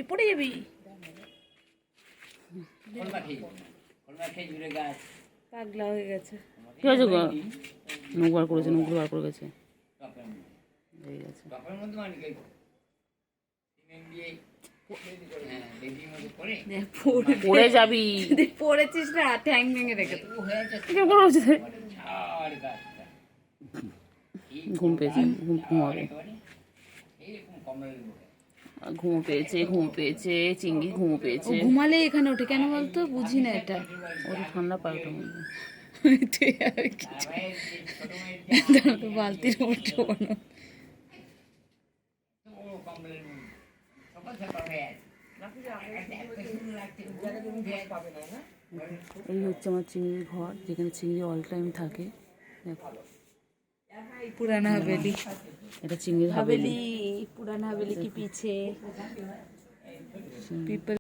পড়ে যাবি পাগলা হয়ে গেছে। কি হয়েছে গো? নখ বার করেছে, নখ বার করে গেছে। পড়ে যাবি, পড়েছিস না, ঠ্যাং ভেঙে রেখে ঘুম পেয়েছে, ঘুমাবে। ঘুম পেয়েছে চিংড়ি, ঘুম পেয়েছে। ঘুমালে এখানে ওঠে কেন বলতো, বুঝি না এটা। ওটা ঠান্ডা পায় ওটা মধ্যে। তো বালতির উঠছো না। এই হচ্ছে আমার চিংড়ির ঘর, যেখানে চিংড়ি অল টাইম থাকে। पुराना हवेली, এটা চিংড়ির হাভেলি। पुराना हवेली के पीछे पीपल